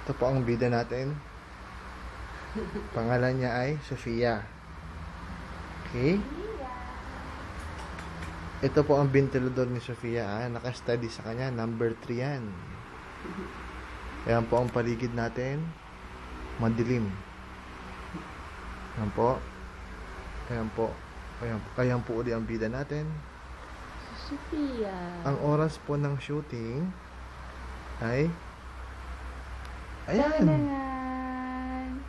Ito po ang bida natin. Pangalan niya ay Sofia. Okay? Ito po ang ventilador ni Sofia. Naka-study sa kanya. Number 3 yan. Ayan po ang paligid natin. Madilim. Ayan po. Ayan po. Ayan po uli ang bida natin. Sofia. Ang oras po ng shooting ay ayan,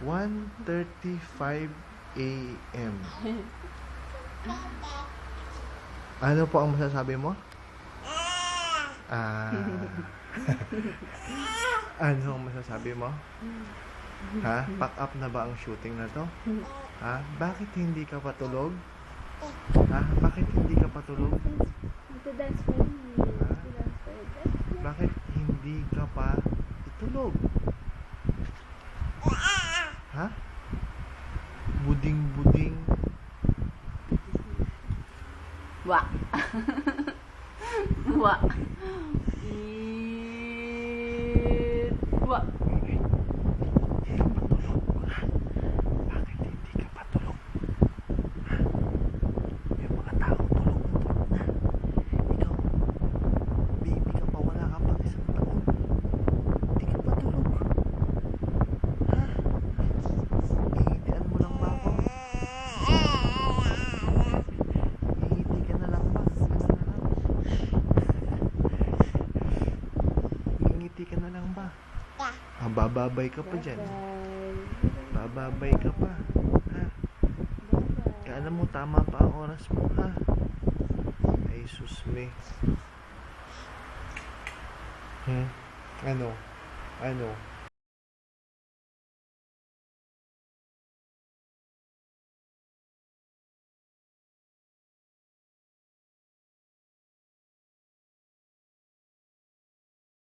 1:35 AM. Ano po ang masasabi mo? Ano ang masasabi mo? Ha? Pack up na ba ang shooting na to? Ha? Bakit hindi ka patulog? Ha? Bakit hindi ka patulog? Magda-dance pa rin. Magda-dance pa rin. Bakit hindi ka pa itulog? Ha? Buding-buding. Wa. Wa. Wa. Bakit hindi ka patulog? Ha? May mga taong tulog na. Ikaw, baby ka pa, wala ka pang 1 taon. Hindi ka patulog. Ha? Hihitian mo lang ba ako? Hihiti ka na lang ba? Hihiti ka na lang ba? Bababay ka pa dyan. Bababay ka pa. Ha? Kala mo tama pa ang oras mo, ha? Ay, susme. Ano? Ano?